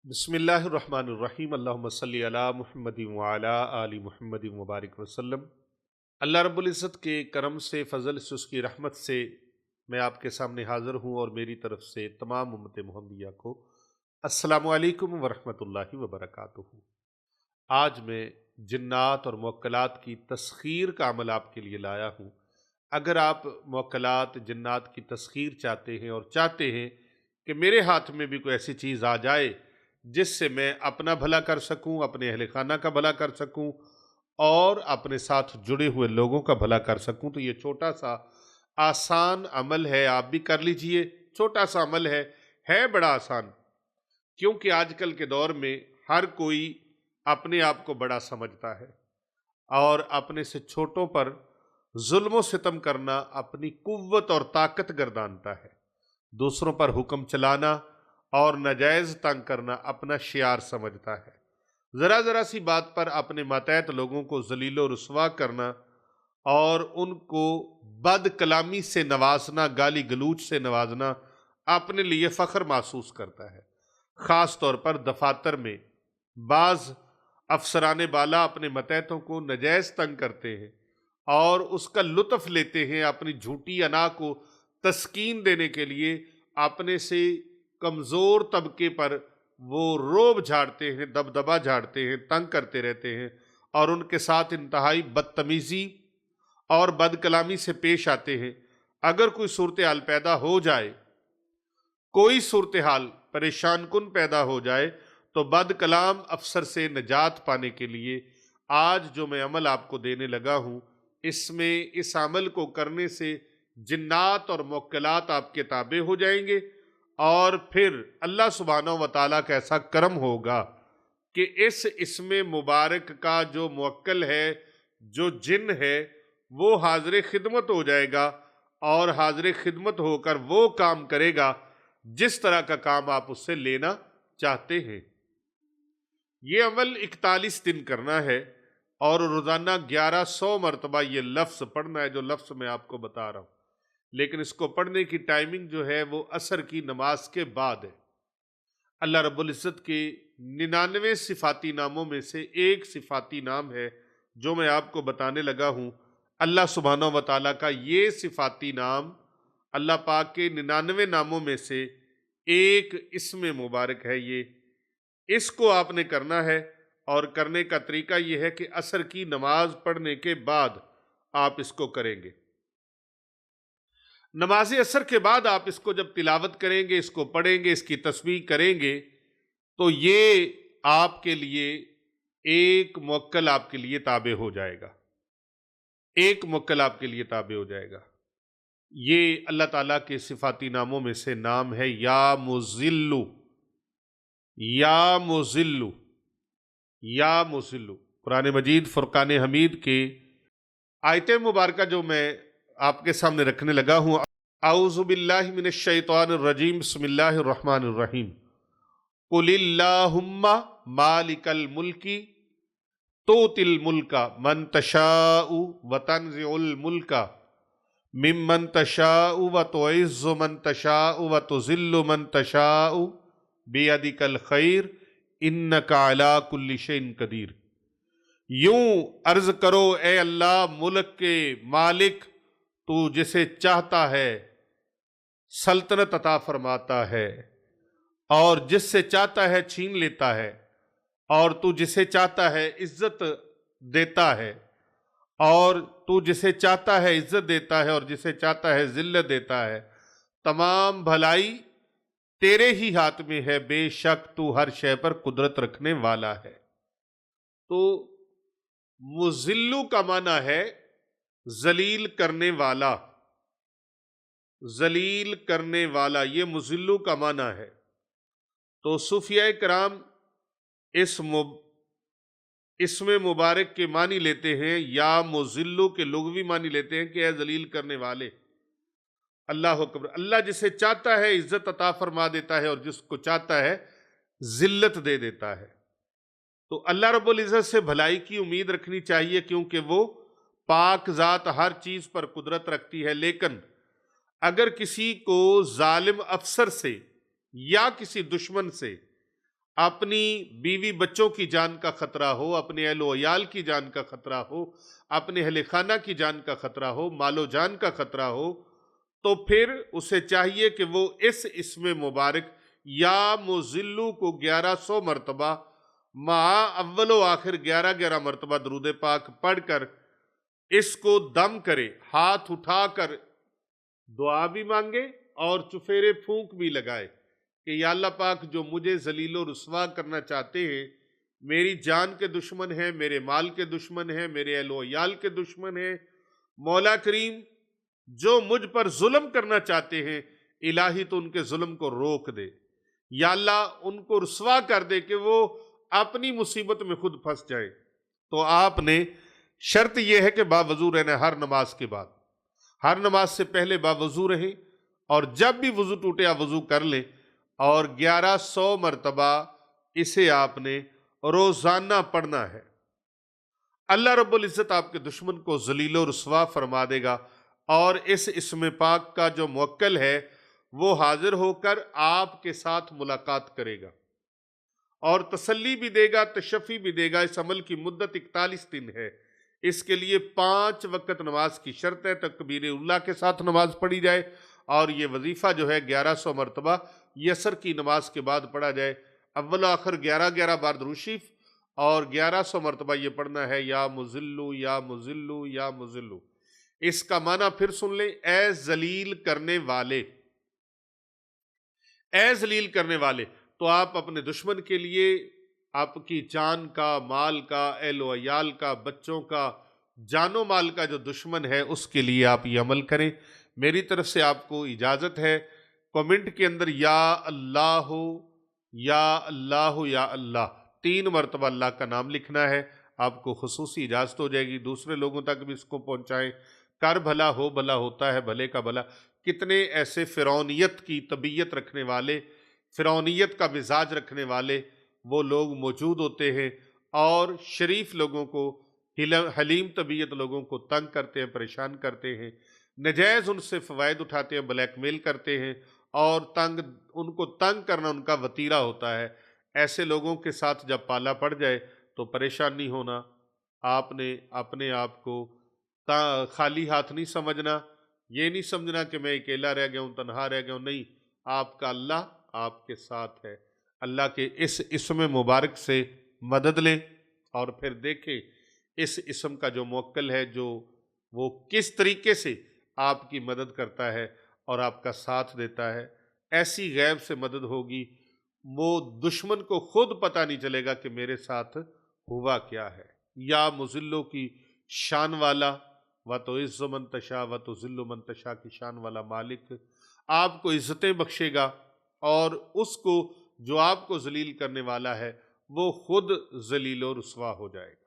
بسم اللہ الرحمن الرحیم اللہم صلی علی محمد وعلی آل محمد مبارک وسلم۔ اللہ رب العزت کے کرم سے، فضل سے، اس کی رحمت سے میں آپ کے سامنے حاضر ہوں، اور میری طرف سے تمام امت محمدیہ کو السلام علیکم ورحمۃ اللہ وبرکاتہ۔ آج میں جنات اور موکلات کی تسخیر کا عمل آپ کے لیے لایا ہوں۔ اگر آپ موکلات جنات کی تسخیر چاہتے ہیں اور چاہتے ہیں کہ میرے ہاتھ میں بھی کوئی ایسی چیز آ جائے جس سے میں اپنا بھلا کر سکوں، اپنے اہل خانہ کا بھلا کر سکوں اور اپنے ساتھ جڑے ہوئے لوگوں کا بھلا کر سکوں، تو یہ چھوٹا سا آسان عمل ہے، آپ بھی کر لیجئے۔ چھوٹا سا عمل ہے بڑا آسان، کیونکہ آج کل کے دور میں ہر کوئی اپنے آپ کو بڑا سمجھتا ہے، اور اپنے سے چھوٹوں پر ظلم و ستم کرنا اپنی قوت اور طاقت گردانتا ہے۔ دوسروں پر حکم چلانا اور ناجائز تنگ کرنا اپنا شعار سمجھتا ہے۔ ذرا ذرا سی بات پر اپنے ماتحت لوگوں کو ذلیل و رسوا کرنا اور ان کو بد کلامی سے نوازنا، گالی گلوچ سے نوازنا اپنے لیے فخر محسوس کرتا ہے۔ خاص طور پر دفاتر میں بعض افسران بالا اپنے ماتحتوں کو ناجائز تنگ کرتے ہیں اور اس کا لطف لیتے ہیں، اپنی جھوٹی انا کو تسکین دینے کے لیے اپنے سے کمزور طبقے پر وہ روب جھاڑتے ہیں، دبدبا جھاڑتے ہیں، تنگ کرتے رہتے ہیں، اور ان کے ساتھ انتہائی بدتمیزی اور بد کلامی سے پیش آتے ہیں۔ اگر کوئی صورتحال پیدا ہو جائے، کوئی صورتحال پریشان کن پیدا ہو جائے، تو بد کلام افسر سے نجات پانے کے لیے آج جو میں عمل آپ کو دینے لگا ہوں، اس عمل کو کرنے سے جنات اور موکلات آپ کے تابع ہو جائیں گے، اور پھر اللہ سبحانہ و تعالیٰ کا ایسا کرم ہوگا کہ اس اسم مبارک کا جو موکل ہے، جو جن ہے، وہ حاضر خدمت ہو جائے گا، اور حاضر خدمت ہو کر وہ کام کرے گا جس طرح کا کام آپ اس سے لینا چاہتے ہیں۔ یہ عمل 41 دن کرنا ہے، اور روزانہ 1100 مرتبہ یہ لفظ پڑھنا ہے، جو لفظ میں آپ کو بتا رہا ہوں، لیکن اس کو پڑھنے کی ٹائمنگ جو ہے وہ عصر کی نماز کے بعد ہے۔ اللہ رب العزت کے 99 صفاتی ناموں میں سے ایک صفاتی نام ہے جو میں آپ کو بتانے لگا ہوں۔ اللہ سبحانہ و تعالیٰ کا یہ صفاتی نام اللہ پاک کے 99 ناموں میں سے ایک اسم مبارک ہے۔ اس کو آپ نے کرنا ہے، اور کرنے کا طریقہ یہ ہے کہ عصر کی نماز پڑھنے کے بعد آپ اس کو کریں گے۔ نماز عصر کے بعد آپ اس کو جب تلاوت کریں گے، اس کو پڑھیں گے، اس کی تسبیح کریں گے، تو یہ آپ کے لیے ایک موکل آپ کے لیے تابع ہو جائے گا۔ ایک موکل آپ کے لیے تابع ہو جائے گا۔ یہ اللہ تعالیٰ کے صفاتی ناموں میں سے نام ہے یا مذلو۔ یا مذلو، یا مذلو۔ قرآن مجید فرقان حمید کے آیت مبارکہ جو میں آپ کے سامنے رکھنے لگا ہوں، اعوذ باللہ من الشیطان الرجیم، بسم اللہ الرحمن الرحیم، قل اللہم مالک الملک تؤتی الملک من تشاء وتنزع الملک ممن تشاء وتعز من تشاء وتذل من تشاء بیدک الخیر انک علی کل شیء قدیر۔ یوں عرض کرو اے اللہ ملک کے مالک، تو جسے چاہتا ہے سلطنت عطا فرماتا ہے، اور جس سے چاہتا ہے چھین لیتا ہے، اور تو جسے چاہتا ہے عزت دیتا ہے، اور تو جسے چاہتا ہے عزت دیتا ہے، اور جسے چاہتا ہے ذلت دیتا ہے۔ تمام بھلائی تیرے ہی ہاتھ میں ہے، بے شک تو ہر شے پر قدرت رکھنے والا ہے۔ تو مذلو کا معنی ہے ذلیل کرنے والا، ذلیل کرنے والا، یہ مذلو کا معنی ہے۔ تو صوفیاء کرام اسم مبارک کے معنی لیتے ہیں، یا مذلو کے لغوی معنی لیتے ہیں کہ اے ذلیل کرنے والے۔ اللہ اکبر۔ اللہ جسے چاہتا ہے عزت عطا فرما دیتا ہے، اور جس کو چاہتا ہے ذلت دے دیتا ہے۔ تو اللہ رب العزت سے بھلائی کی امید رکھنی چاہیے، کیونکہ وہ پاک ذات ہر چیز پر قدرت رکھتی ہے۔ لیکن اگر کسی کو ظالم افسر سے یا کسی دشمن سے اپنی بیوی بچوں کی جان کا خطرہ ہو، اپنے اہل و عیال کی جان کا خطرہ ہو، اپنے اہل خانہ کی جان کا خطرہ ہو، مال و جان کا خطرہ ہو، تو پھر اسے چاہیے کہ وہ اس اسم مبارک یا مذلو کو 1100 مرتبہ مع اول و آخر 11 مرتبہ درود پاک پڑھ کر اس کو دم کرے، ہاتھ اٹھا کر دعا بھی مانگے اور چفیرے پھونک بھی لگائے کہ یا اللہ پاک، جو مجھے ذلیل و رسوا کرنا چاہتے ہیں، میری جان کے دشمن ہیں، میرے مال کے دشمن ہیں، میرے اہل و عیال کے دشمن ہیں، مولا کریم جو مجھ پر ظلم کرنا چاہتے ہیں، الہی تو ان کے ظلم کو روک دے، یا اللہ ان کو رسوا کر دے کہ وہ اپنی مصیبت میں خود پھنس جائے۔ تو آپ نے شرط یہ ہے کہ باوضو رہنا ہر نماز کے بعد، ہر نماز سے پہلے باوضو رہیں، اور جب بھی وضو ٹوٹے آپ وضو کر لیں، اور 1100 مرتبہ اسے آپ نے روزانہ پڑھنا ہے۔ اللہ رب العزت آپ کے دشمن کو ذلیل و رسوا فرما دے گا، اور اس اسم پاک کا جو موکل ہے وہ حاضر ہو کر آپ کے ساتھ ملاقات کرے گا اور تسلی بھی دے گا، تشفی بھی دے گا۔ اس عمل کی مدت 41 دن ہے۔ اس کے لیے 5 وقت نماز کی شرط ہے، تکبیر اللہ کے ساتھ نماز پڑھی جائے، اور یہ وظیفہ جو ہے 1100 مرتبہ یہ عصر کی نماز کے بعد پڑھا جائے۔ اول آخر 11 بار درود شریف، اور 1100 مرتبہ یہ پڑھنا ہے، یا مذلو یا مذلو یا مذلو۔ اس کا معنی پھر سن لیں، اے ذلیل کرنے والے، اے ذلیل کرنے والے۔ تو آپ اپنے دشمن کے لیے، آپ کی جان کا، مال کا، اہل و عیال کا، بچوں کا، جان و مال کا جو دشمن ہے اس کے لیے آپ یہ عمل کریں۔ میری طرف سے آپ کو اجازت ہے۔ کومنٹ کے اندر یا اللہ یا اللہ یا اللہ 3 مرتبہ اللہ کا نام لکھنا ہے۔ آپ کو خصوصی اجازت ہو جائے گی، دوسرے لوگوں تک بھی اس کو پہنچائیں۔ کر بھلا ہو بھلا ہوتا ہے، بھلے کا بھلا۔ کتنے ایسے فرعونیت کی طبیعت رکھنے والے، فرعونیت کا مزاج رکھنے والے وہ لوگ موجود ہوتے ہیں، اور شریف لوگوں کو، حلیم طبیعت لوگوں کو تنگ کرتے ہیں، پریشان کرتے ہیں، نجائز ان سے فوائد اٹھاتے ہیں، بلیک میل کرتے ہیں، اور ان کو تنگ کرنا ان کا وتیرہ ہوتا ہے۔ ایسے لوگوں کے ساتھ جب پالا پڑ جائے تو پریشان نہیں ہونا۔ آپ نے اپنے آپ کو خالی ہاتھ نہیں سمجھنا، یہ نہیں سمجھنا کہ میں اکیلا رہ گیا ہوں، تنہا رہ گیا ہوں۔ نہیں، آپ کا اللہ آپ کے ساتھ ہے۔ اللہ کے اس اسم مبارک سے مدد لیں، اور پھر دیکھیں اس اسم کا جو موکل ہے، جو وہ کس طریقے سے آپ کی مدد کرتا ہے اور آپ کا ساتھ دیتا ہے۔ ایسی غیب سے مدد ہوگی، وہ دشمن کو خود پتہ نہیں چلے گا کہ میرے ساتھ ہوا کیا ہے۔ یا مذلوں کی شان والا، وَتُعِزُّ مَن تَشَاءُ وَتُذِلُّ مَن تَشَاء کی شان والا مالک آپ کو عزتیں بخشے گا، اور اس کو جو آپ کو ذلیل کرنے والا ہے وہ خود ذلیل و رسوا ہو جائے گا۔